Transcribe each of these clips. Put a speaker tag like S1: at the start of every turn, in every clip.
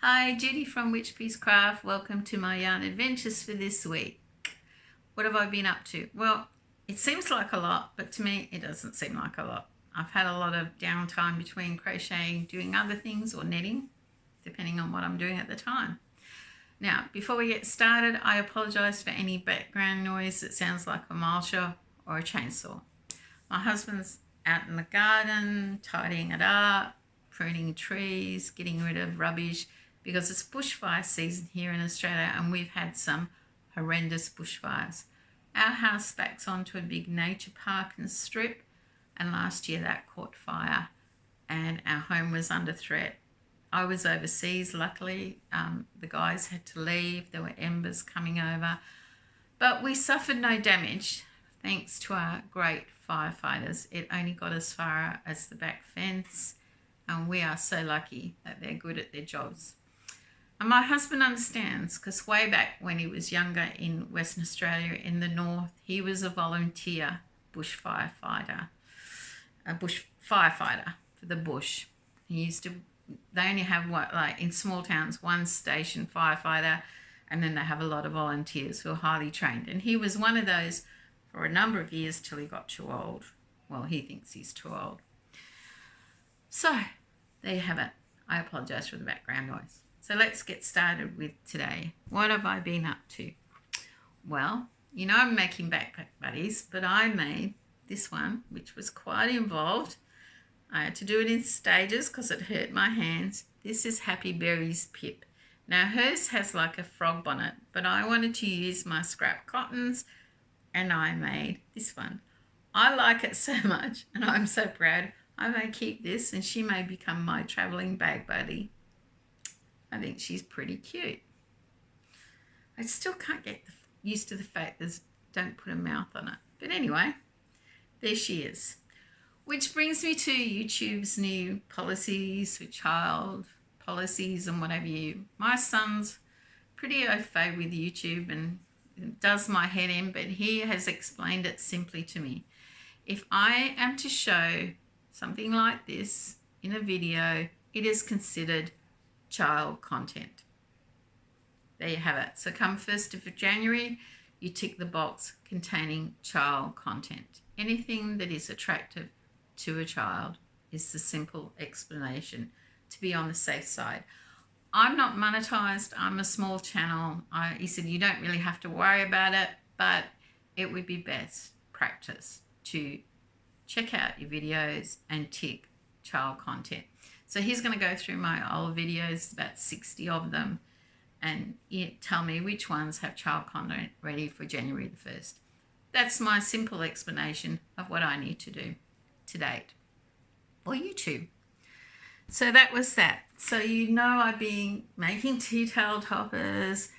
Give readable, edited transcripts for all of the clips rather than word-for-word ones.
S1: Hi, Judy from Witchpeace Craft. Welcome to my yarn adventures for this week. What have I been up to? Well, it seems like a lot, but to me it doesn't seem like a lot. I've had a lot of downtime between crocheting, doing other things, or knitting, depending on what I'm doing at the time. Now, before we get started, I apologise for any background noise that sounds like a mulcher or a chainsaw. My husband's out in the garden, tidying it up, pruning trees, getting rid of rubbish, because it's bushfire season here in Australia and we've had some horrendous bushfires. Our house backs onto a big nature park and strip, and last year that caught fire and our home was under threat. I was overseas, luckily. The guys had to leave. There were embers coming over, but we suffered no damage thanks to our great firefighters. It only got as far as the back fence, and we are so lucky that they're good at their jobs. And my husband understands, because way back when he was younger in Western Australia in the north, he was a volunteer bush firefighter, a bush firefighter for the bush. He used to, they only have like in small towns, one station firefighter, and then they have a lot of volunteers who are highly trained. And he was one of those for a number of years till he got too old. Well, he thinks he's too old. So there you have it. I apologise for the background noise. So let's get started with today. What have I been up to? Well, you know I'm making backpack buddies, but I made this one, which was quite involved. I had to do it in stages because it hurt my hands. This is Happy Berry's Pip. Now hers has like a frog bonnet, but I wanted to use my scrap cottons and I made this one. I like it so much and I'm so proud. I may keep this and she may become my travelling bag buddy. I think she's pretty cute. I still can't get used to the fact there's don't put a mouth on it. But anyway, there she is. Which brings me to YouTube's new policies for child policies and whatever you. My son's pretty au fait with YouTube and it does my head in, but he has explained it simply to me. If I am to show something like this in a video, it is considered child content. There you have it. So come 1st of January, you tick the box containing child content. Anything that is attractive to a child is the simple explanation to be on the safe side. I'm not monetized. I'm a small channel. He said you don't really have to worry about it, but it would be best practice to check out your videos and tick child content. So he's going to go through my old videos, about 60 of them, and tell me which ones have child content ready for January the 1st. That's my simple explanation of what I need to do to date for YouTube. So that was that. So you know I've been making tea-towel toppers,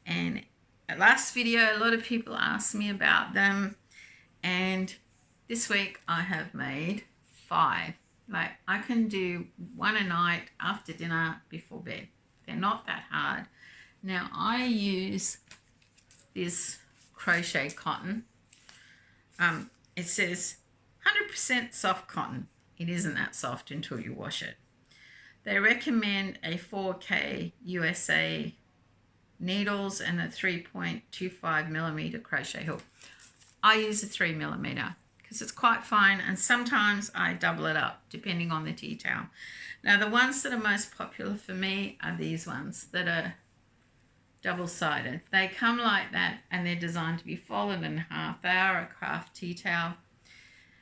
S1: and last video a lot of people asked me about them, and this week I have made 5. Like I can do one a night after dinner before bed. They're not that hard. Now I use this crochet cotton. It says 100% soft cotton. It isn't that soft until you wash it. They recommend a 4K USA needles and a 3.25 millimeter crochet hook. I use a 3 millimeter. Because it's quite fine, and sometimes I double it up depending on the tea towel. Now the ones that are most popular for me are these ones that are double-sided. They come like that and they're designed to be folded in half. They are a craft tea towel,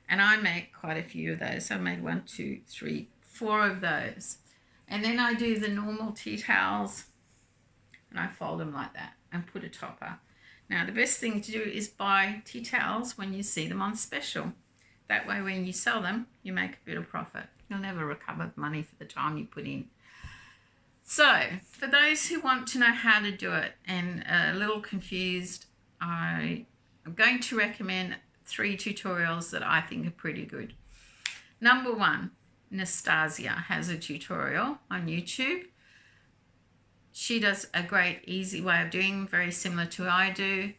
S1: and I make quite a few of those. So I made 1, 2, 3, 4 of those, and then I do the normal tea towels and I fold them like that and put a topper. Now, the best thing to do is buy tea towels when you see them on special. That way, when you sell them, you make a bit of profit. You'll never recover the money for the time you put in. So, for those who want to know how to do it and are a little confused, I am going to recommend 3 tutorials that I think are pretty good. Number 1, Nastasia has a tutorial on YouTube. She does a great, easy way of doing, very similar to I do.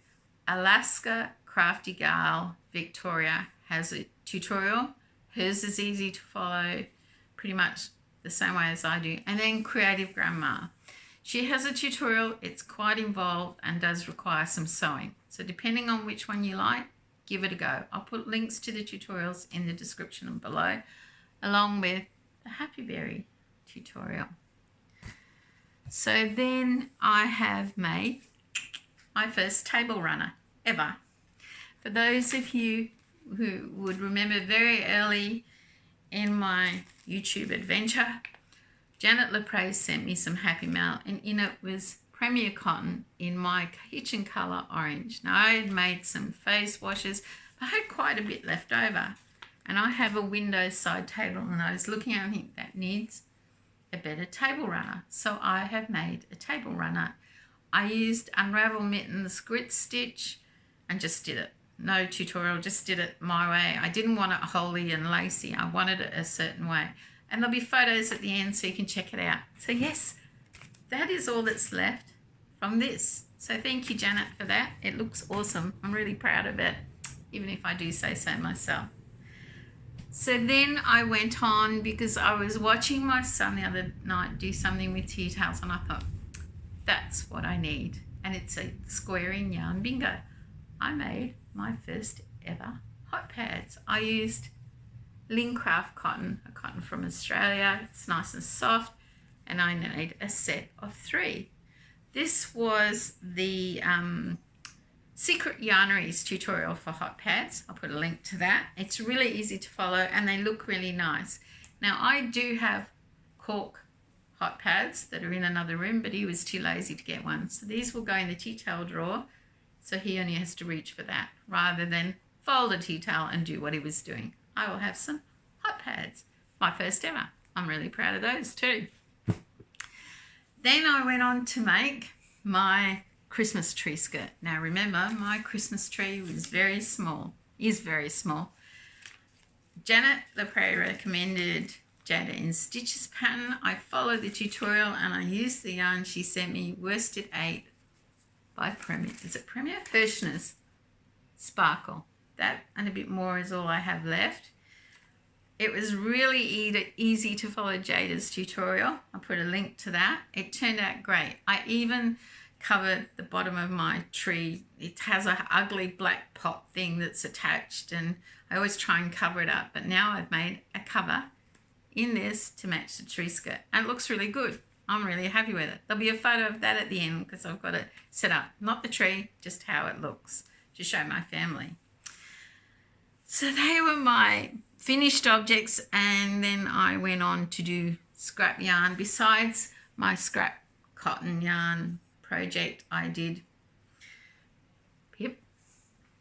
S1: Alaska Crafty Gal Victoria has a tutorial. Hers is easy to follow. Pretty much the same way as I do. And then Creative Grandma. She has a tutorial. It's quite involved and does require some sewing. So depending on which one you like, give it a go. I'll put links to the tutorials in the description below, along with the Happy Berry tutorial. So then I have made my first table runner ever. For those of you who would remember very early in my YouTube adventure, Janet Lepre sent me some Happy Mail, and in it was Premier Cotton in my kitchen colour orange. Now I had made some face washes, but I had quite a bit left over. And I have a window side table, and I was looking at it, that needs a better table runner. So I have made a table runner. I used Unravel Mittens grit stitch and just did it. No tutorial, just did it my way. I didn't want it holey and lacy. I wanted it a certain way. And there'll be photos at the end so you can check it out. So yes, that is all that's left from this. So thank you, Janet, for that. It looks awesome. I'm really proud of it, even if I do say so myself. So then I went on, because I was watching my son the other night do something with tea towels, and I thought, that's what I need. And it's a squaring yarn bingo. I made my first ever hot pads. I used Lincraft cotton, a cotton from Australia. It's nice and soft, and I made a set of 3. This was the Secret Yarneries tutorial for hot pads. I'll put a link to that. It's really easy to follow, and they look really nice. Now I do have cork hot pads that are in another room, but he was too lazy to get one. So these will go in the tea towel drawer, so he only has to reach for that rather than fold a tea towel and do what he was doing. I will have some hot pads. My first ever. I'm really proud of those too. Then I went on to make my Christmas tree skirt. Now remember, my Christmas tree was very small, is very small. Janet Lepre recommended Jada in Stitches pattern. I followed the tutorial and I used the yarn she sent me, Worsted 8 by Premier. Is it Premier? Hirschner's Sparkle. That and a bit more is all I have left. It was really easy to follow Jada's tutorial. I'll put a link to that. It turned out great. I even covered the bottom of my tree. It has an ugly black pot thing that's attached, and I always try and cover it up, but now I've made a cover in this to match the tree skirt, and it looks really good. I'm really happy with it. There'll be a photo of that at the end because I've got it set up, not the tree, just how it looks to show my family. So they were my finished objects, and then I went on to do scrap yarn. Besides my scrap cotton yarn project, I did Pip.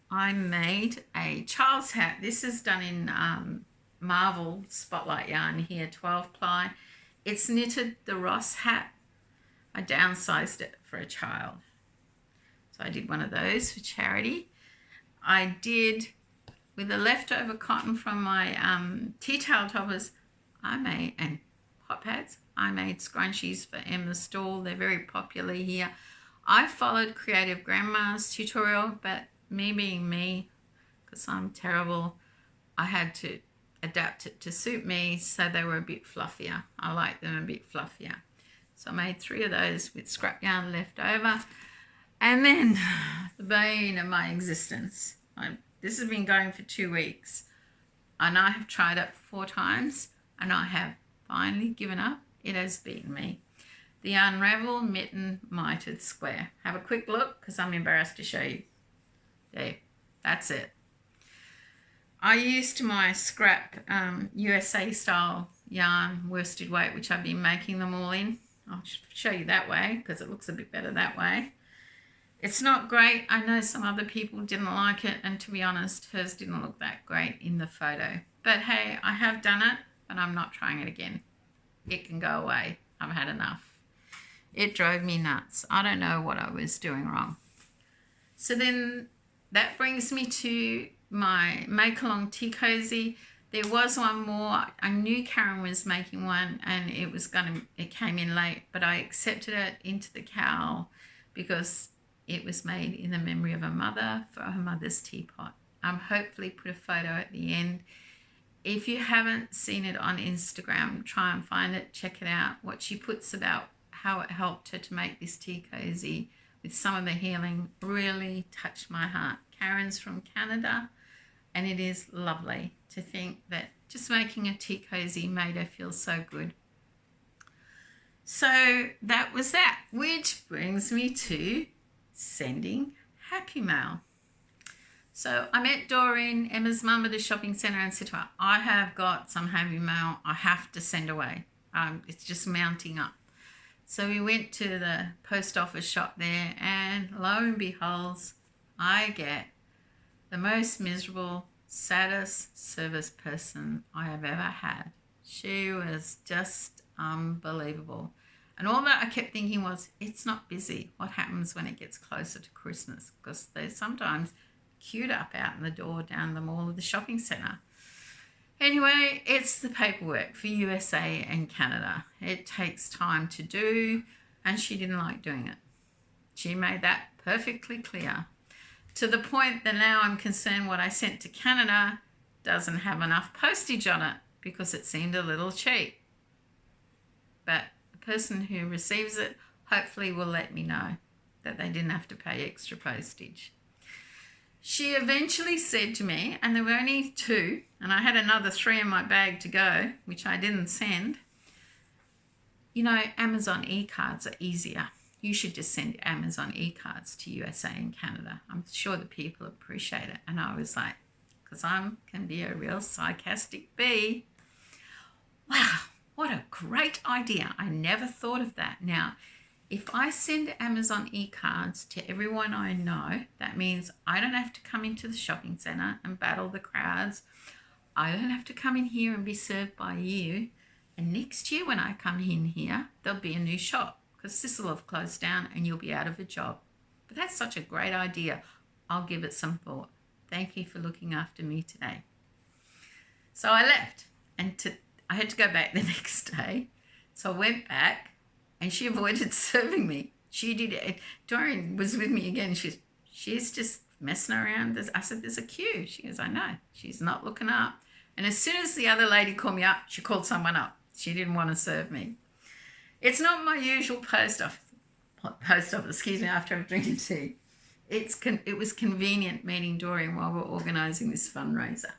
S1: I made a child's hat. This is done in Marvel Spotlight yarn here, 12 ply. It's knitted the Ross hat. I downsized it for a child. So I did one of those for charity. I did, with the leftover cotton from my tea towel toppers, I made, and hot pads, I made scrunchies for Emma's stall. They're very popular here. I followed Creative Grandma's tutorial, but me being me, because I'm terrible, I had to adapt it to suit me, so they were a bit fluffier. I like them a bit fluffier. So I made 3 of those with scrap yarn left over. And then the bane of my existence. This has been going for 2 weeks, and I have tried it 4 times, and I have finally given up. It has beaten me. The Unravel Mitten Mitered Square. Have a quick look because I'm embarrassed to show you. There, that's it. I used my scrap USA style yarn worsted weight, which I've been making them all in. I'll show you that way because it looks a bit better that way. It's not great. I know some other people didn't like it, and to be honest, hers didn't look that great in the photo. But hey, I have done it, but I'm not trying it again. It can go away. I've had enough. It drove me nuts. I don't know what I was doing wrong. So then that brings me to my make-along tea cozy. There was one more. I knew Karen was making one, and it came in late, but I accepted it into the cowl because it was made in the memory of a mother for her mother's teapot. Hopefully put a photo at the end. if you haven't seen it on Instagram, try and find it, check it out. What she puts about how it helped her to make this tea cozy with some of the healing really touched my heart. Cairns from Canada, and it is lovely to think that just making a tea cozy made her feel so good. So that was that, which brings me to sending happy mail. So I met Doreen, Emma's mum, at a shopping centre and said to her, I have got some happy mail I have to send away. It's just mounting up. So we went to the post office shop there, and lo and behold, I get the most miserable, saddest service person I have ever had. She was just unbelievable. And all that I kept thinking was, it's not busy. What happens when it gets closer to Christmas? Because they're sometimes queued up out in the door down the mall of the shopping centre. Anyway, it's the paperwork for USA and Canada. It takes time to do, and she didn't like doing it. She made that perfectly clear, to the point that now I'm concerned what I sent to Canada doesn't have enough postage on it because it seemed a little cheap. But the person who receives it hopefully will let me know that they didn't have to pay extra postage. She eventually said to me, and there were only 2, and I had another 3 in my bag to go, which I didn't send. You know, Amazon Ecards are easier. You should just send Amazon Ecards to USA and Canada. I'm sure the people appreciate it. And I was like, because I can be a real sarcastic bee. Wow, what a great idea. I never thought of that. Now, if I send Amazon Ecards to everyone I know, that means I don't have to come into the shopping centre and battle the crowds. I don't have to come in here and be served by you. And next year when I come in here, there'll be a new shop because this will have closed down and you'll be out of a job. But that's such a great idea. I'll give it some thought. Thank you for looking after me today. So I left, and I had to go back the next day. So I went back, and she avoided serving me. She did it. Doreen was with me again. She's just messing around. I said, there's a queue. She goes, I know. She's not looking up. And as soon as the other lady called me up, she called someone up. She didn't want to serve me. It's not my usual post office, after I'm drinking tea. It was convenient meeting Doreen while we're organising this fundraiser.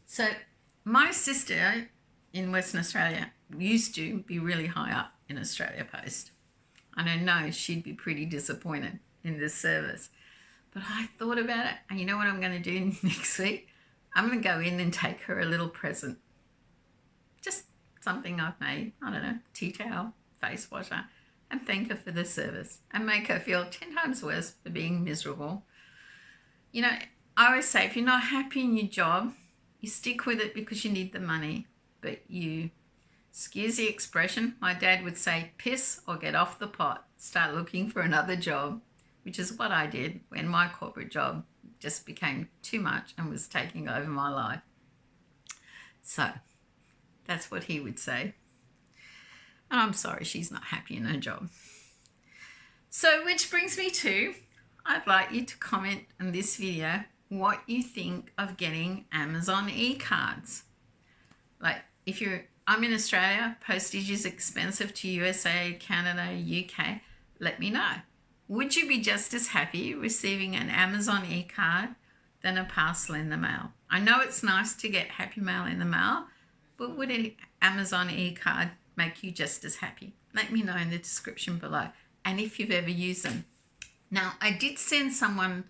S1: So my sister in Western Australia used to be really high up in Australia Post. And I know she'd be pretty disappointed in this service. But I thought about it, and you know what I'm going to do next week? I'm going to go in and take her a little present. Just something I've made, I don't know, tea towel, face washer, and thank her for the service and make her feel 10 times worse for being miserable. You know, I always say, if you're not happy in your job, you stick with it because you need the money, but you, excuse the expression, my dad would say, piss or get off the pot, start looking for another job, which is what I did when my corporate job just became too much and was taking over my life. So that's what he would say. And I'm sorry she's not happy in her job. So which brings me to, I'd like you to comment on this video what you think of getting Amazon Ecards. Like I'm in Australia, postage is expensive to USA, Canada, UK. Let me know. Would you be just as happy receiving an Amazon e-card than a parcel in the mail? I know it's nice to get happy mail in the mail, but would an Amazon e-card make you just as happy? Let me know in the description below, and if you've ever used them. Now, I did send someone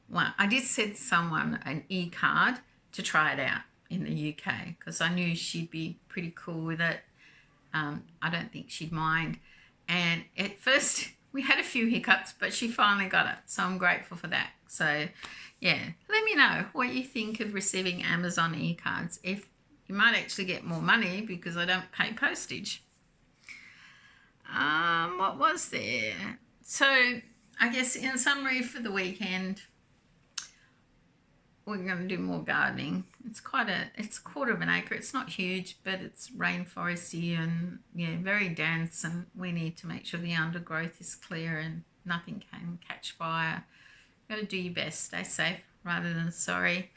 S1: an e-card to try it out in the UK because I knew she'd be pretty cool with it. I don't think she'd mind. And at first, we had a few hiccups, but she finally got it. So I'm grateful for that. So, yeah, let me know what you think of receiving Amazon e-cards. If you might actually get more money because I don't pay postage. What was there? So, I guess in summary for the weekend, we're going to do more gardening. It's a quarter of an acre. It's not huge, but it's rainforesty and very dense, and we need to make sure the undergrowth is clear and nothing can catch fire. Got to do your best, stay safe rather than sorry.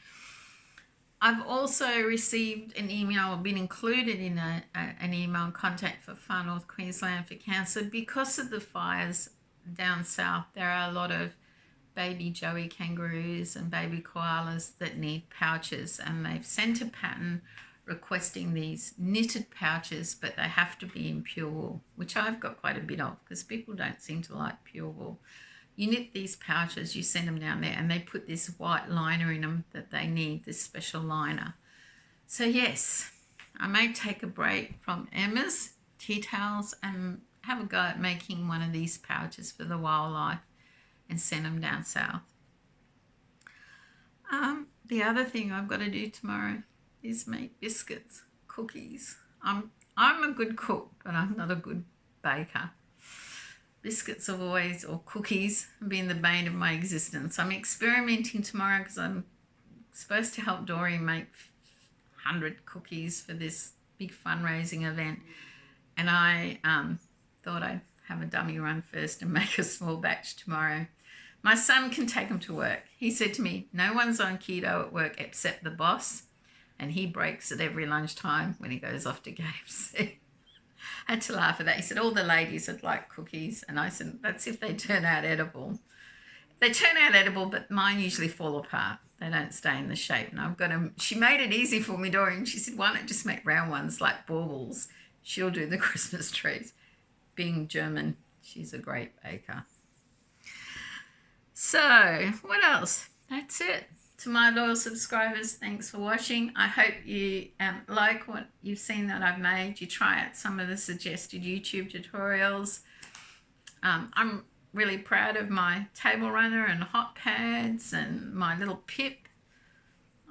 S1: I've also received an email, or been included in an email contact for Far North Queensland for cancer. Because of the fires down south, there are a lot of baby joey kangaroos and baby koalas that need pouches, and they've sent a pattern requesting these knitted pouches, but they have to be in pure wool, which I've got quite a bit of because people don't seem to like pure wool. You knit these pouches, you send them down there, and they put this white liner in them that they need, this special liner. So yes, I may take a break from Emma's tea towels and have a go at making one of these pouches for the wildlife and send them down south. The other thing I've got to do tomorrow is make biscuits, cookies. I'm a good cook, but I'm not a good baker. Biscuits have always, or cookies, have been the bane of my existence. I'm experimenting tomorrow because I'm supposed to help Dory make 100 cookies for this big fundraising event. And I thought I'd have a dummy run first and make a small batch tomorrow. My son can take them to work. He said to me, no one's on keto at work except the boss, and he breaks at every lunchtime when he goes off to KFC. I had to laugh at that. He said, all the ladies would like cookies. And I said, that's if they turn out edible. They turn out edible, but mine usually fall apart. They don't stay in the shape. And I've got them. She made it easy for me, Dory, and she said, why not just make round ones like baubles? She'll do the Christmas trees. Being German, she's a great baker. So, what else? That's it. To my loyal subscribers, thanks for watching. I hope you like what you've seen that I've made. You try out some of the suggested YouTube tutorials. I'm really proud of my table runner and hot pads and my little Pip.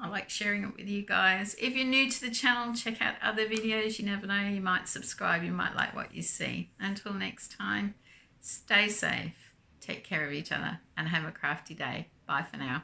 S1: I like sharing it with you guys. If you're new to the channel, check out other videos. You never know, you might subscribe. You might like what you see. Until next time, stay safe, take care of each other, and have a crafty day. Bye for now.